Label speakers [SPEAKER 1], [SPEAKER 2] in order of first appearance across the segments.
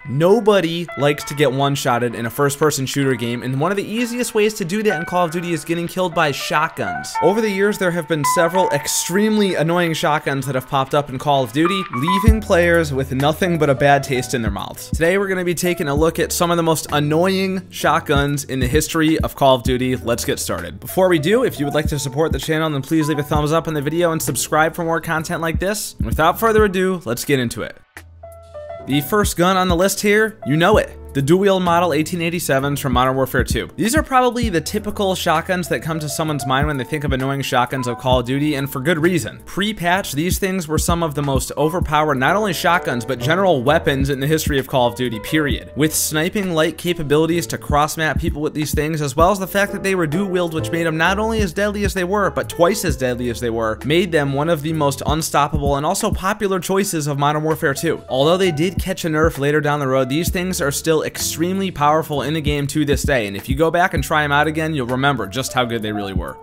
[SPEAKER 1] Nobody likes to get one-shotted in a first-person shooter game, and one of the easiest ways to do that in Call of Duty is getting killed by shotguns. Over the years, there have been several extremely annoying shotguns that have popped up in Call of Duty, leaving players with nothing but a bad taste in their mouths. Today, we're going to be taking a look at some of the most annoying shotguns in the history of Call of Duty. Let's get started. Before we do, if you would like to support the channel, then please leave a thumbs up on the video and subscribe for more content like this. And without further ado, let's get into it. The first gun on the list here, you know it. The dual-wield model 1887s from Modern Warfare 2. These are probably the typical shotguns that come to someone's mind when they think of annoying shotguns of Call of Duty, and for good reason. Pre-patch, these things were some of the most overpowered not only shotguns, but general weapons in the history of Call of Duty, period. With sniping-like capabilities to cross-map people with these things, as well as the fact that they were dual-wield, which made them not only as deadly as they were, but twice as deadly as they were, made them one of the most unstoppable and also popular choices of Modern Warfare 2. Although they did catch a nerf later down the road, these things are still extremely powerful in the game to this day, and if you go back and try them out again, you'll remember just how good they really were.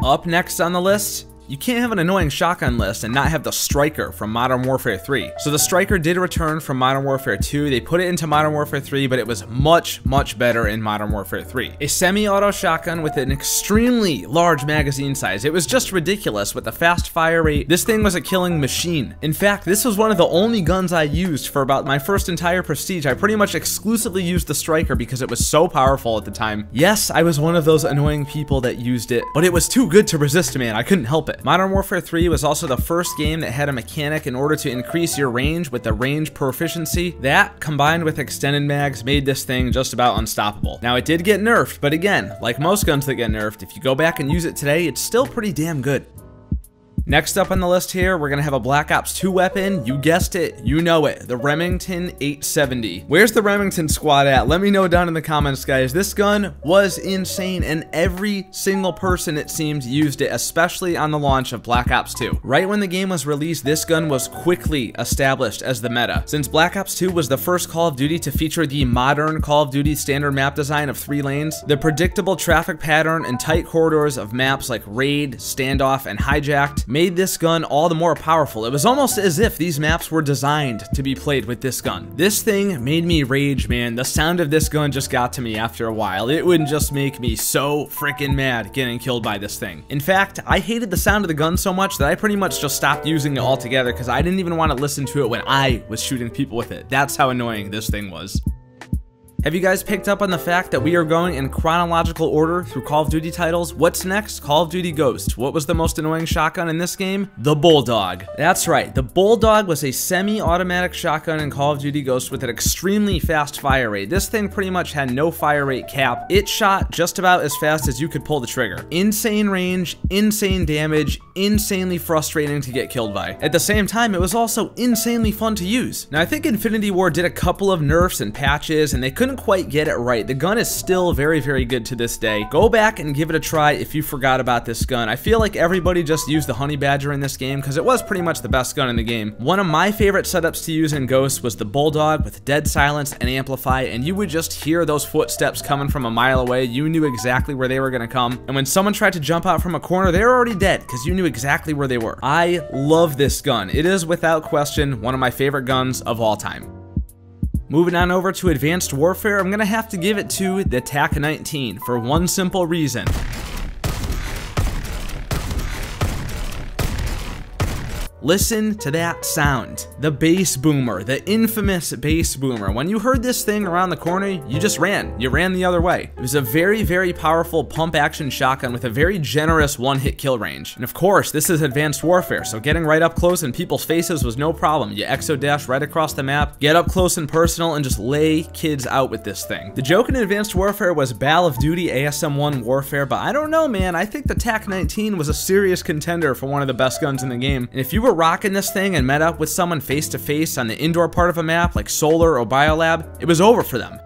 [SPEAKER 1] Up next on the list, you can't have an annoying shotgun list and not have the Striker from Modern Warfare 3. So the Striker did return from Modern Warfare 2. They put it into Modern Warfare 3, but it was much, much better in Modern Warfare 3. A semi-auto shotgun with an extremely large magazine size. It was just ridiculous with the fast fire rate. This thing was a killing machine. In fact, this was one of the only guns I used for about my first entire Prestige. I pretty much exclusively used the Striker because it was so powerful at the time. Yes, I was one of those annoying people that used it, but it was too good to resist, man. I couldn't help it. Modern Warfare 3 was also the first game that had a mechanic in order to increase your range with the range proficiency. That, combined with extended mags, made this thing just about unstoppable. Now, it did get nerfed, but again, like most guns that get nerfed, if you go back and use it today, it's still pretty damn good. Next up on the list here, we're gonna have a Black Ops 2 weapon. You guessed it, you know it, the Remington 870. Where's the Remington squad at? Let me know down in the comments, guys. This gun was insane, and every single person, it seemed, used it, especially on the launch of Black Ops 2. Right when the game was released, this gun was quickly established as the meta. Since Black Ops 2 was the first Call of Duty to feature the modern Call of Duty standard map design of 3 lanes, the predictable traffic pattern and tight corridors of maps like Raid, Standoff, and Hijacked made this gun all the more powerful. It was almost as if these maps were designed to be played with this gun. This thing made me rage, man. The sound of this gun just got to me after a while. It would just make me so freaking mad getting killed by this thing. In fact, I hated the sound of the gun so much that I pretty much just stopped using it altogether because I didn't even want to listen to it when I was shooting people with it. That's how annoying this thing was. Have you guys picked up on the fact that we are going in chronological order through Call of Duty titles? What's next? Call of Duty Ghost. What was the most annoying shotgun in this game? The Bulldog. That's right, the Bulldog was a semi-automatic shotgun in Call of Duty Ghost with an extremely fast fire rate. This thing pretty much had no fire rate cap. It shot just about as fast as you could pull the trigger. Insane range, insane damage, insanely frustrating to get killed by. At the same time, it was also insanely fun to use. Now, I think Infinity Ward did a couple of nerfs and patches, and they couldn't quite get it right. The gun is still very, very good to this day. Go back and give it a try if you forgot about this gun. I feel like everybody just used the Honey Badger in this game because it was pretty much the best gun in the game. One of my favorite setups to use in Ghost was the Bulldog with dead silence and amplify, and you would just hear those footsteps coming from a mile away. You knew exactly where they were going to come, and when someone tried to jump out from a corner, they were already dead because you knew exactly where they were. I love this gun. It is without question one of my favorite guns of all time. Moving on over to Advanced Warfare, I'm gonna have to give it to the TAC-19 for one simple reason. Listen to that sound. The bass boomer, the infamous bass boomer. When you heard this thing around the corner, you just ran. You ran the other way. It was a very, very powerful pump action shotgun with a very generous one-hit kill range. And of course, this is Advanced Warfare, so getting right up close in people's faces was no problem. You exodash right across the map, get up close and personal, and just lay kids out with this thing. The joke in Advanced Warfare was Ball of Duty ASM-1 Warfare, but I don't know, man. I think the TAC-19 was a serious contender for one of the best guns in the game. And if you were rocking this thing and met up with someone face to face on the indoor part of a map like Solar or Biolab, it was over for them.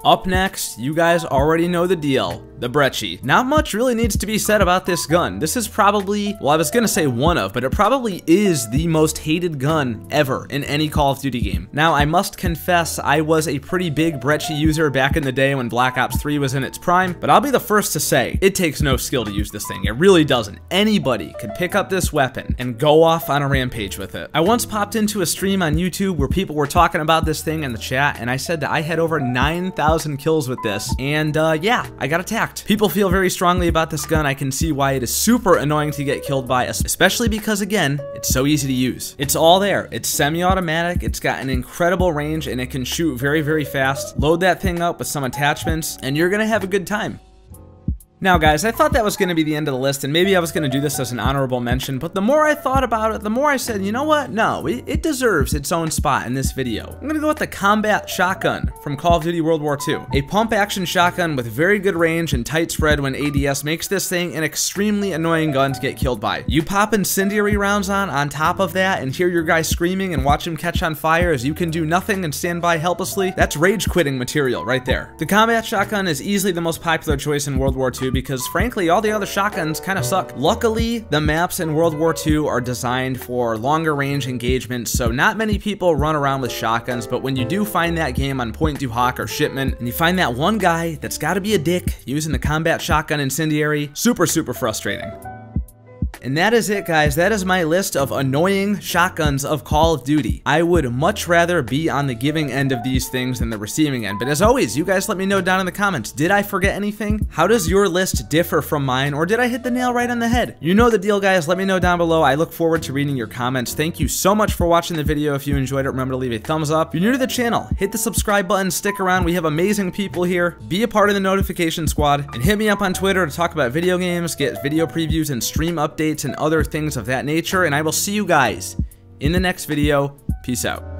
[SPEAKER 1] Up next, you guys already know the deal. the Brecci. Not much really needs to be said about this gun. This is probably, well, I was gonna say one of, but it probably is the most hated gun ever in any Call of Duty game. Now, I must confess, I was a pretty big Brecci user back in the day when Black Ops 3 was in its prime, but I'll be the first to say, it takes no skill to use this thing. It really doesn't. Anybody could pick up this weapon and go off on a rampage with it. I once popped into a stream on YouTube where people were talking about this thing in the chat, and I said that I had over 9,000 kills with this, and yeah, I got attacked. People feel very strongly about this gun. I can see why it is super annoying to get killed by, especially because, again, it's so easy to use. It's all there. It's semi-automatic, it's got an incredible range, and it can shoot very, very fast. Load that thing up with some attachments, and you're gonna have a good time. Now guys, I thought that was going to be the end of the list, and maybe I was going to do this as an honorable mention, but the more I thought about it, the more I said, you know what? No, it deserves its own spot in this video. I'm going to go with the Combat Shotgun from Call of Duty World War II. A pump-action shotgun with very good range and tight spread when ADS makes this thing an extremely annoying gun to get killed by. You pop incendiary rounds on top of that and hear your guy screaming and watch him catch on fire as you can do nothing and stand by helplessly. That's rage-quitting material right there. The Combat Shotgun is easily the most popular choice in World War II because, frankly, all the other shotguns kind of suck. Luckily, the maps in World War II are designed for longer range engagements, so not many people run around with shotguns, but when you do find that game on Point du Hoc or Shipment, and you find that one guy that's gotta be a dick using the Combat Shotgun incendiary, super, super frustrating. And that is it, guys. That is my list of annoying shotguns of Call of Duty. I would much rather be on the giving end of these things than the receiving end. But as always, you guys let me know down in the comments. Did I forget anything? How does your list differ from mine? Or did I hit the nail right on the head? You know the deal, guys. Let me know down below. I look forward to reading your comments. Thank you so much for watching the video. If you enjoyed it, remember to leave a thumbs up. If you're new to the channel, hit the subscribe button. Stick around. We have amazing people here. Be a part of the notification squad. And hit me up on Twitter to talk about video games, get video previews and stream updates and other things of that nature, and I will see you guys in the next video. Peace out.